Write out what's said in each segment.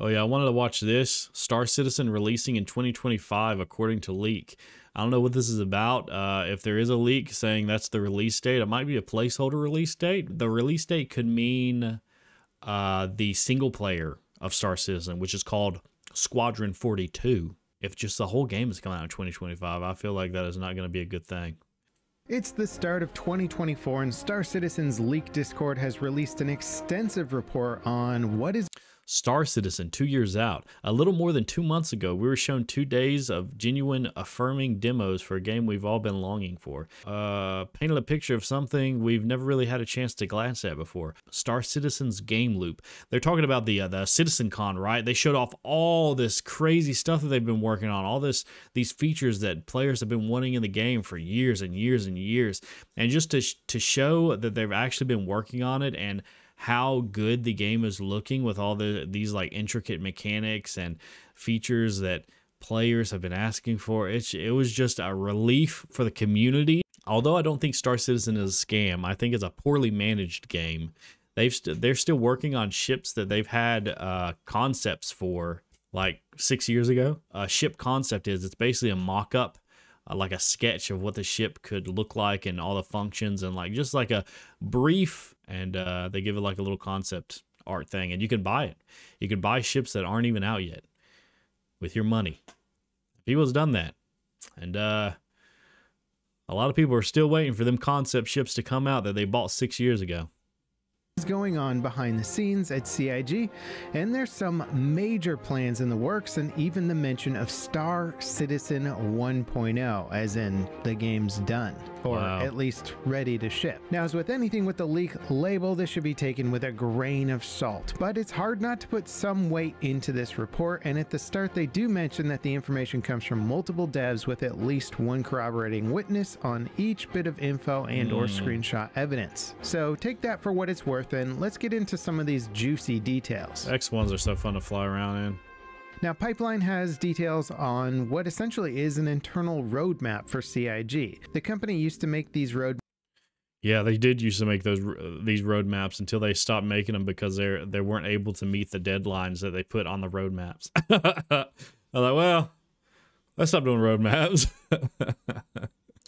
Oh yeah, I wanted to watch this. Star Citizen releasing in 2025, according to leak. I don't know what this is about. If there is a leak saying that's the release date, it might be a placeholder release date. The release date could mean the single player of Star Citizen, which is called Squadron 42. If just the whole game is coming out in 2025, I feel like that is not going to be a good thing. It's the start of 2024, and Star Citizen's leak Discord has released an extensive report on what is Star Citizen, 2 years out. A little more than 2 months ago, we were shown 2 days of genuine affirming demos for a game we've all been longing for. Painted a picture of something we've never really had a chance to glance at before. Star Citizen's game loop. They're talking about the CitizenCon, right? They showed off all this crazy stuff that they've been working on, all these features that players have been wanting in the game for years and years and years. And just to show that they've actually been working on it and how good the game is looking with all these like intricate mechanics and features that players have been asking for. It was just a relief for the community. Although I don't think Star Citizen is a scam, I think it's a poorly managed game. They're still working on ships that they've had concepts for like 6 years ago. A ship concept it's basically a mock-up, like a sketch of what the ship could look like and all the functions, and like just like a brief, and they give it like a little concept art thing, and you can buy it. You can buy ships that aren't even out yet with your money. People's done that, and a lot of people are still waiting for them concept ships to come out that they bought 6 years ago. Going on behind the scenes at CIG, and there's some major plans in the works, and even the mention of Star Citizen 1.0, as in the game's done, or at least ready to ship. Now, as with anything with the leak label, this should be taken with a grain of salt, but it's hard not to put some weight into this report, and at the start they do mention that the information comes from multiple devs with at least one corroborating witness on each bit of info and or screenshot evidence. So take that for what it's worth, and let's get into some of these juicy details. X1s are so fun to fly around in. Now, Pipeline has details on what essentially is an internal roadmap for CIG. The company used to make these Yeah, they did used to make these roadmaps until they stopped making them because they weren't able to meet the deadlines that they put on the roadmaps. I'm like, well, let's stop doing roadmaps.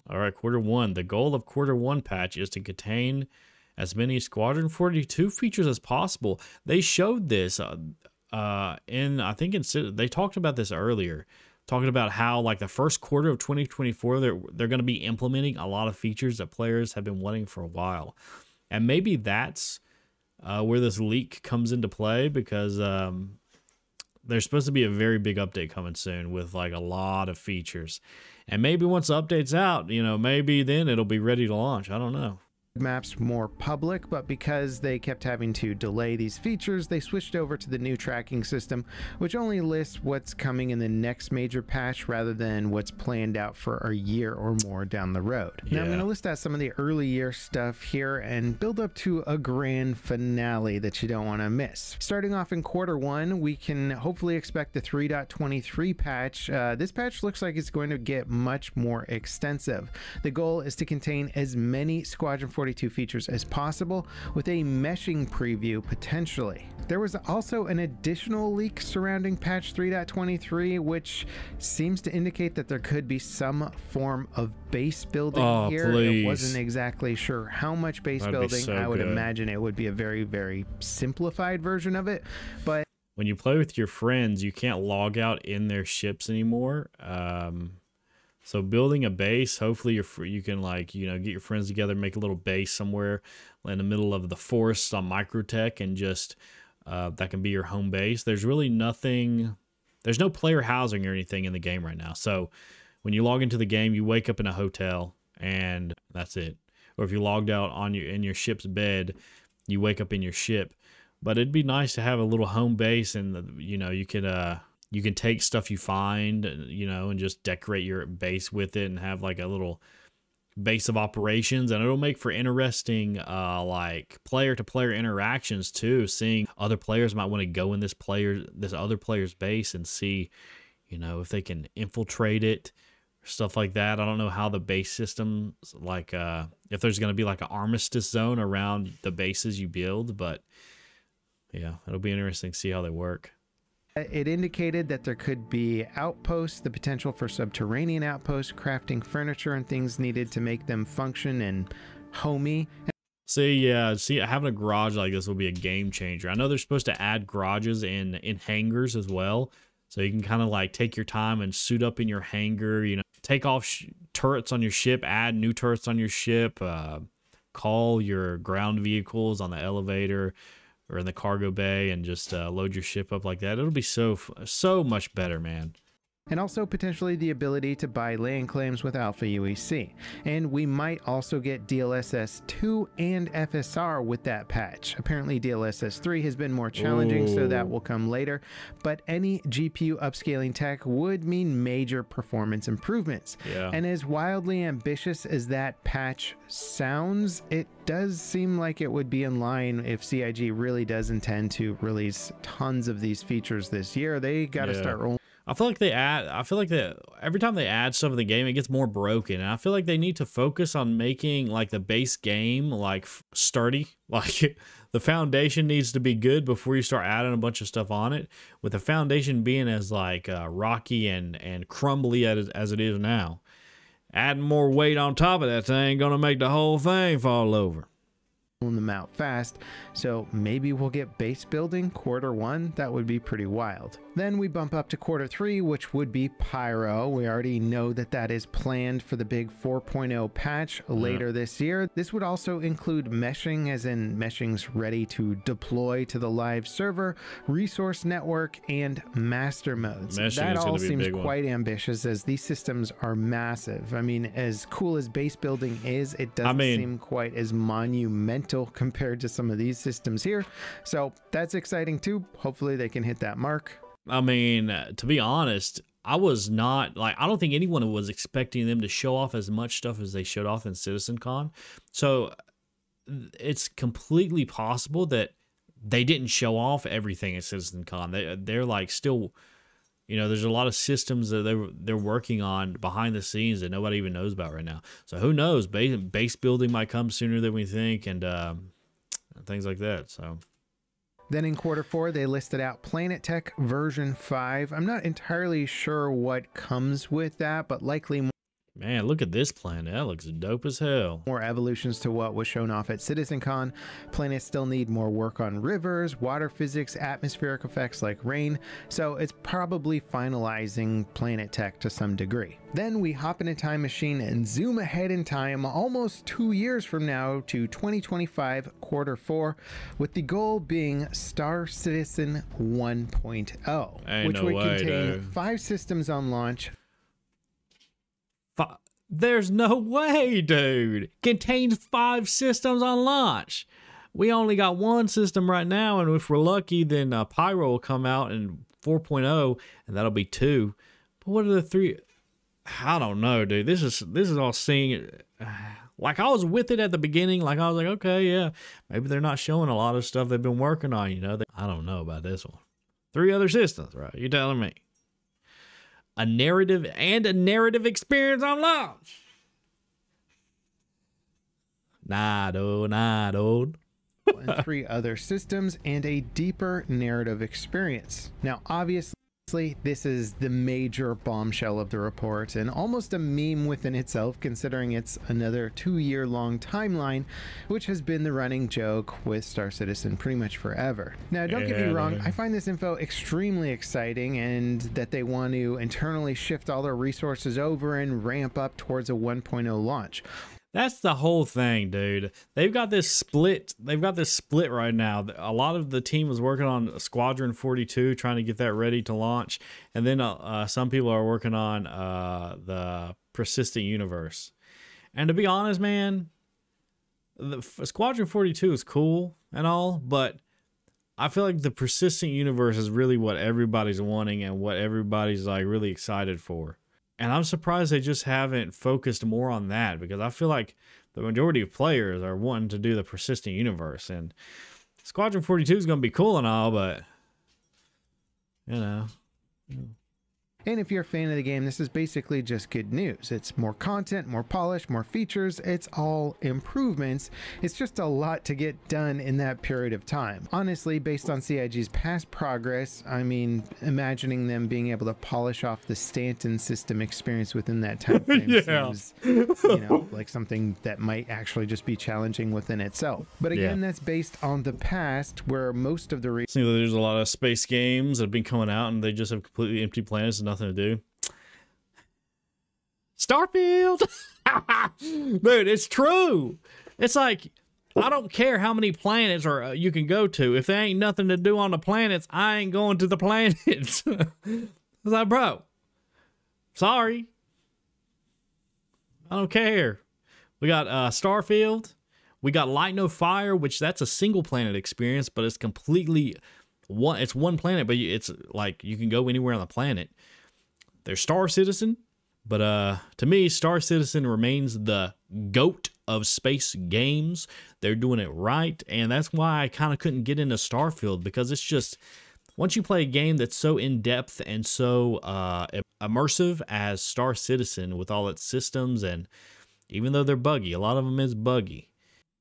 All right, Q1. The goal of Q1 patch is to contain as many Squadron 42 features as possible. They showed this they talked about this earlier, talking about how like the first quarter of 2024 they're going to be implementing a lot of features that players have been wanting for a while. And maybe that's where this leak comes into play, because there's supposed to be a very big update coming soon with like a lot of features. And maybe once the update's out, maybe then it'll be ready to launch. I don't know. Maps more public, but because they kept having to delay these features, they switched over to the new tracking system, which only lists what's coming in the next major patch rather than what's planned out for a year or more down the road. Now I'm going to list out some of the early year stuff here and build up to a grand finale that you don't want to miss. Starting off in Q1, we can hopefully expect the 3.23 patch. This patch looks like it's going to get much more extensive. The goal is to contain as many Squadron 42 features as possible, with a meshing preview potentially. There was also an additional leak surrounding patch 3.23, which seems to indicate that there could be some form of base building here. Please. I wasn't exactly sure how much base building. So I would good. imagine it would be a very, very simplified version of it, but When you play with your friends, you can't log out in their ships anymore. So building a base, hopefully you can get your friends together, make a little base somewhere in the middle of the forest on Microtech, and just that can be your home base. There's really nothing, there's no player housing or anything in the game right now. So when you log into the game, you wake up in a hotel and that's it. Or if you logged out in your ship's bed, you wake up in your ship. But it'd be nice to have a little home base, and you can take stuff you find, and just decorate your base with it and have like a little base of operations. And it'll make for interesting like player-to-player interactions too. Seeing other players might want to go in this other player's base and see, if they can infiltrate it, stuff like that. I don't know how the base systems, like if there's going to be like an armistice zone around the bases you build, but yeah, it'll be interesting to see how they work. It indicated that there could be outposts, the potential for subterranean outposts, crafting furniture and things needed to make them function and homey. See, having a garage like this will be a game changer. I know they're supposed to add garages in hangars as well, so you can kind of like take your time and suit up in your hangar, you know, take off turrets on your ship, add new turrets on your ship, call your ground vehicles on the elevator or in the cargo bay and just load your ship up like that. It'll be so much better, man. And also potentially the ability to buy land claims with Alpha UEC. And we might also get DLSS 2 and FSR with that patch. Apparently DLSS 3 has been more challenging, so that will come later. But any GPU upscaling tech would mean major performance improvements. Yeah. And as wildly ambitious as that patch sounds, it does seem like it would be in line if CIG really does intend to release tons of these features this year. They got to start rolling. I feel like that every time they add stuff in the game, it gets more broken. And I feel like they need to focus on making like the base game like sturdy. Like the foundation needs to be good before you start adding a bunch of stuff on it. With the foundation being as like rocky and crumbly as it is now, adding more weight on top of that thing gonna make the whole thing fall over. Them out fast, so maybe we'll get base building Q1. That would be pretty wild. Then we bump up to Q3, which would be Pyro. We already know that that is planned for the big 4.0 patch later this year. This would also include meshing, as in meshing's ready to deploy to the live server, resource network, and master modes. That all seems quite ambitious, as these systems are massive. I mean, as cool as base building is, it doesn't seem quite as monumental compared to some of these systems here. So that's exciting too. Hopefully they can hit that mark. I mean, to be honest, I don't think anyone was expecting them to show off as much stuff as they showed off in CitizenCon. So it's completely possible that they didn't show off everything at CitizenCon. They're like still, you know, there's a lot of systems that they're working on behind the scenes that nobody even knows about right now. So who knows? Base building might come sooner than we think, and things like that. So then in Q4, they listed out Planet Tech version 5. I'm not entirely sure what comes with that, but likely more. Man, look at this planet. That looks dope as hell. More evolutions to what was shown off at CitizenCon. Planets still need more work on rivers, water physics, atmospheric effects like rain, so it's probably finalizing Planet Tech to some degree. Then we hop in a time machine and zoom ahead in time almost 2 years from now to 2025 Q4, with the goal being Star Citizen 1.0, which would contain 5 systems on launch. There's no way, dude. Contains 5 systems on launch. We only got 1 system right now, and if we're lucky, then Pyro will come out in 4.0, and that'll be 2. But what are the 3? I don't know, dude. This is all seeing like I was with it at the beginning. Like I was like, okay, yeah, maybe they're not showing a lot of stuff they've been working on. You know, I don't know about this one. 3 other systems, right? You're telling me? A narrative experience on launch. Nah, dude. And 3 other systems and a deeper narrative experience. Now, obviously, this is the major bombshell of the report, and almost a meme within itself, considering it's another 2-year-long timeline, which has been the running joke with Star Citizen pretty much forever. Now, don't get me wrong, I find this info extremely exciting, and that they want to internally shift all their resources over and ramp up towards a 1.0 launch. That's the whole thing, dude. They've got this split right now. A lot of the team was working on Squadron 42, trying to get that ready to launch. And then some people are working on the Persistent Universe. And to be honest, man, the Squadron 42 is cool and all, but I feel like the Persistent Universe is really what everybody's wanting and what everybody's like really excited for. And I'm surprised they just haven't focused more on that, because I feel like the majority of players are wanting to do the Persistent Universe. And Squadron 42 is going to be cool and all, but, you know. And if you're a fan of the game, this is basically just good news. It's more content, more polish, more features. It's all improvements. It's just a lot to get done in that period of time. Honestly, based on CIG's past progress, I mean, imagining them being able to polish off the Stanton system experience within that time frame seems, like something that might actually just be challenging within itself. But again, that's based on the past, where most of the there's a lot of space games that have been coming out and they just have completely empty planets and nothing to do. Starfield. Dude, it's true. It's like, I don't care how many planets or you can go to. If there ain't nothing to do on the planets, I ain't going to the planets. It's like, bro, sorry, I don't care. We got Starfield. We got Light No Fire, which that's a single planet experience, but it's completely it's one planet, but it's like you can go anywhere on the planet. There's Star Citizen, but to me, Star Citizen remains the GOAT of space games. They're doing it right, and that's why I kind of couldn't get into Starfield, because it's just, once you play a game that's so in-depth and so immersive as Star Citizen with all its systems, and even though they're buggy, a lot of them is buggy,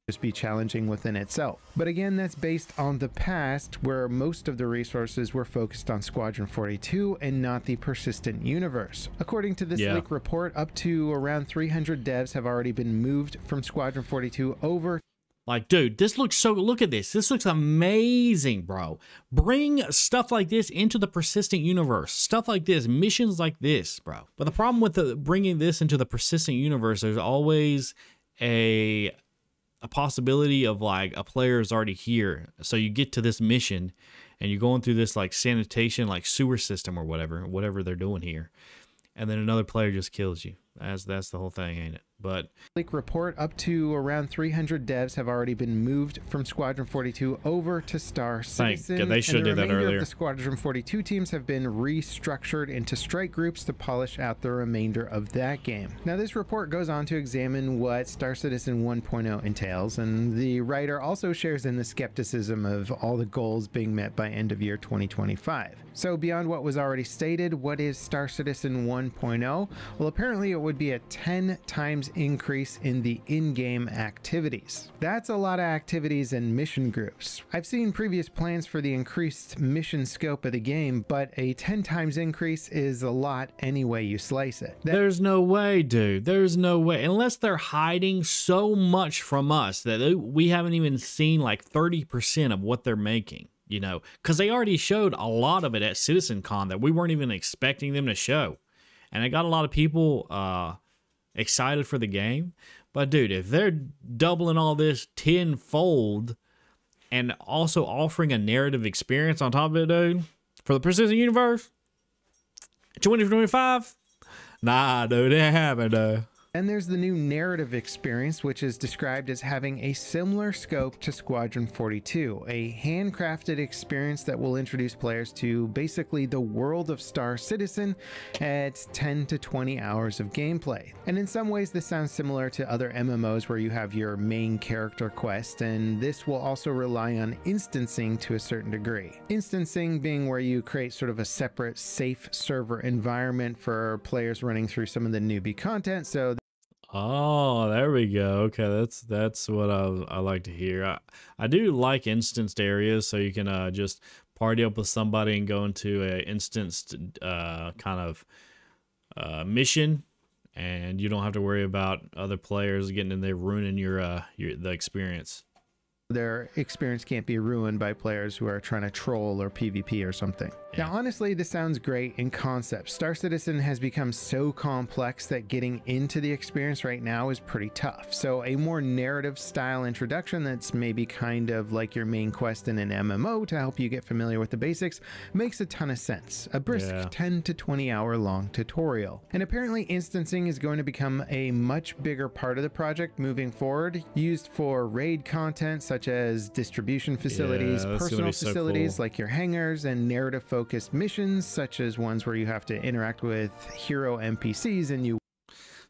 just be challenging within itself. But again, that's based on the past, where most of the resources were focused on Squadron 42 and not the persistent universe. According to this leak report, up to around 300 devs have already been moved from Squadron 42 over. Like, dude, this looks so, look at this. This looks amazing, bro. Bring stuff like this into the persistent universe. Stuff like this, missions like this, bro. But the problem with bringing this into the persistent universe, there's always a possibility of like a player is already here. So you get to this mission and you're going through this like sanitation, like sewer system or whatever they're doing here. And then another player just kills you. That's the whole thing, ain't it? But leak report, up to around 300 devs have already been moved from Squadron 42 over to Star Citizen. They should do that earlier. The Squadron 42 teams have been restructured into strike groups to polish out the remainder of that game. Now, this report goes on to examine what Star Citizen 1.0 entails, and the writer also shares in the skepticism of all the goals being met by end of year 2025. So beyond what was already stated, what is Star Citizen 1.0? Well, apparently it would be a 10 times increase in the in-game activities. That's a lot of activities and mission groups. I've seen previous plans for the increased mission scope of the game, but a 10 times increase is a lot any way you slice it. There's no way, dude. There's no way. Unless they're hiding so much from us that we haven't even seen like 30% of what they're making. You know, because they already showed a lot of it at CitizenCon that we weren't even expecting them to show. And it got a lot of people excited for the game. But dude, if they're doubling all this tenfold and also offering a narrative experience on top of it, dude, for the persistent universe, 2025, nah, dude, it ain't happening, dude. And there's the new narrative experience, which is described as having a similar scope to Squadron 42, a handcrafted experience that will introduce players to basically the world of Star Citizen at 10 to 20 hours of gameplay. And in some ways, this sounds similar to other MMOs where you have your main character quest, and this will also rely on instancing to a certain degree. Instancing being where you create sort of a separate safe server environment for players running through some of the newbie content, so oh, there we go. Okay, that's what I like to hear. I do like instanced areas, so you can just party up with somebody and go into a instanced kind of mission, and you don't have to worry about other players getting in there ruining the experience. Their experience can't be ruined by players who are trying to troll or PvP or something. Yeah. Now, honestly, this sounds great in concept. Star Citizen has become so complex that getting into the experience right now is pretty tough. So a more narrative style introduction that's maybe kind of like your main quest in an MMO to help you get familiar with the basics makes a ton of sense. A brisk 10 to 20 hour long tutorial. And apparently instancing is going to become a much bigger part of the project moving forward, used for raid content such as distribution facilities, personal facilities like your hangars, and narrative focused missions such as ones where you have to interact with hero NPCs and you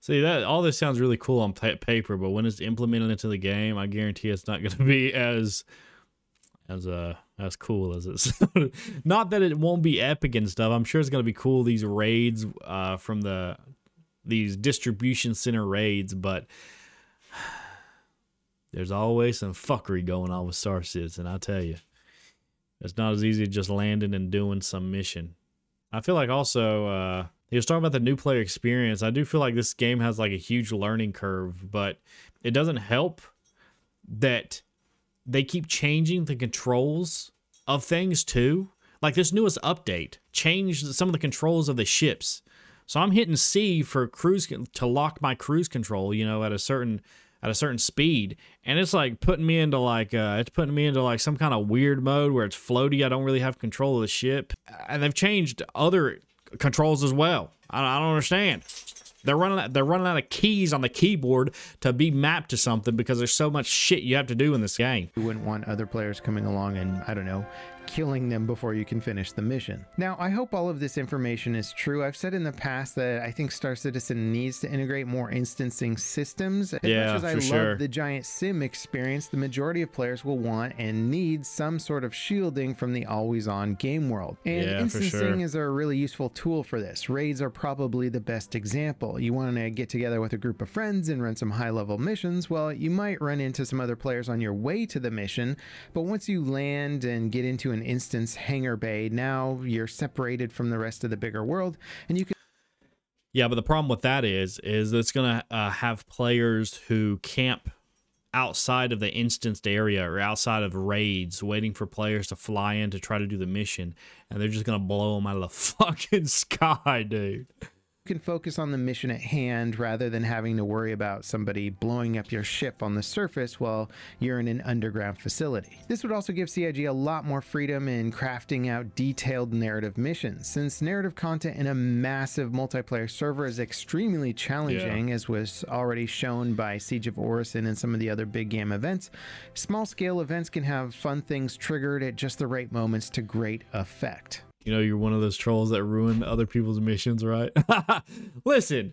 see that all this sounds really cool on paper, but when it's implemented into the game, I guarantee it's not going to be as as cool as it's not that it won't be epic and stuff. I'm sure it's gonna be cool, these raids from these distribution center raids, but there's always some fuckery going on with Star Citizen. I tell you, it's not as easy as just landing and doing some mission. I feel like also he was talking about the new player experience. I do feel like this game has like a huge learning curve, but it doesn't help that they keep changing the controls of things too. Like this newest update changed some of the controls of the ships. So I'm hitting C for cruise to lock my cruise control, you know, at a certain speed, and it's like putting me into like some kind of weird mode where it's floaty. I don't really have control of the ship, and they've changed other controls as well. I don't understand. They're running out of keys on the keyboard to be mapped to something because there's so much shit you have to do in this game. You wouldn't want other players coming along and, I don't know, killing them before you can finish the mission. Now, I hope all of this information is true. I've said in the past that I think Star Citizen needs to integrate more instancing systems. As much as I love the giant sim experience, the majority of players will want and need some sort of shielding from the always-on game world. And instancing is a really useful tool for this. Raids are probably the best example. You want to get together with a group of friends and run some high-level missions. Well, you might run into some other players on your way to the mission, but once you land and get into an instance hangar bay, now you're separated from the rest of the bigger world, and you can. Yeah, but the problem with that is it's gonna have players who camp outside of the instanced area or outside of raids, waiting for players to fly in to try to do the mission, and they're just gonna blow them out of the fucking sky, dude. Can focus on the mission at hand rather than having to worry about somebody blowing up your ship on the surface while you're in an underground facility. This would also give CIG a lot more freedom in crafting out detailed narrative missions, since narrative content in a massive multiplayer server is extremely challenging, as was already shown by Siege of Orison and some of the other big game events. Small scale events can have fun things triggered at just the right moments to great effect. You know, you're one of those trolls that ruin other people's missions, right? Listen.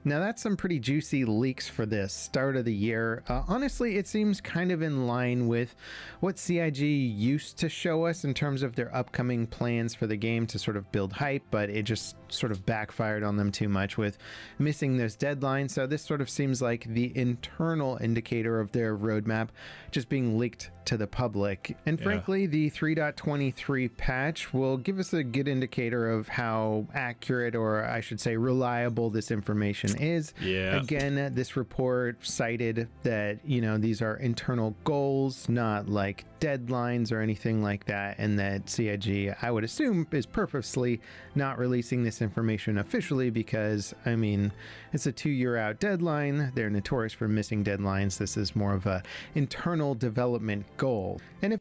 Now that's some pretty juicy leaks for this start of the year. Honestly, it seems kind of in line with what CIG used to show us in terms of their upcoming plans for the game to sort of build hype, but it just sort of backfired on them too much with missing those deadlines. So this sort of seems like the internal indicator of their roadmap just being leaked to the public. And frankly, the 3.23 patch will give us a good indicator of how accurate, or I should say reliable, this information is. Again, this report cited that, you know, these are internal goals, not like deadlines or anything like that, and that CIG, I would assume, is purposely not releasing this information officially because, I mean, it's a 2-year out deadline. They're notorious for missing deadlines. This is more of a internal development goal. And if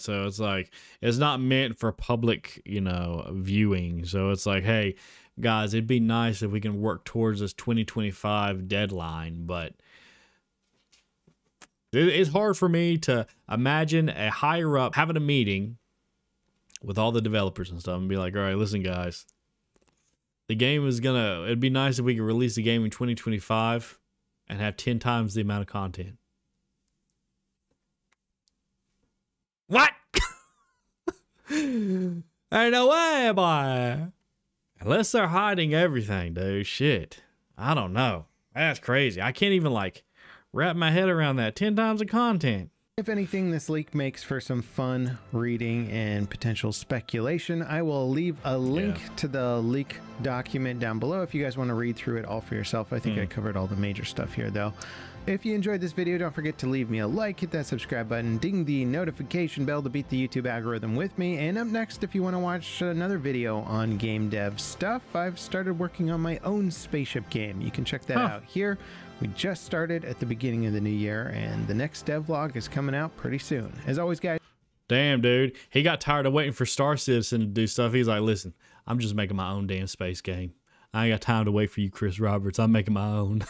so it's like, it's not meant for public, you know, viewing. So it's like, hey guys, it'd be nice if we can work towards this 2025 deadline, but it's hard for me to imagine a higher up having a meeting with all the developers and stuff and be like, all right, listen guys, the game is it'd be nice if we could release the game in 2025 and have 10 times the amount of content. What? Ain't no way, boy. Unless they're hiding everything, dude. Shit. I don't know. That's crazy. I can't even, like, wrap my head around that. 10 times the content. If anything, this leak makes for some fun reading and potential speculation. I will leave a link to the leak document down below if you guys want to read through it all for yourself. I think I covered all the major stuff here, though. If you enjoyed this video, don't forget to leave me a like, hit that subscribe button, ding the notification bell to beat the YouTube algorithm with me. And up next, if you want to watch another video on game dev stuff, I've started working on my own spaceship game. You can check that out here. We just started at the beginning of the new year, and the next devlog is coming out pretty soon. As always, guys. Damn, dude. He got tired of waiting for Star Citizen to do stuff. He's like, listen, I'm just making my own damn space game. I ain't got time to wait for you, Chris Roberts. I'm making my own.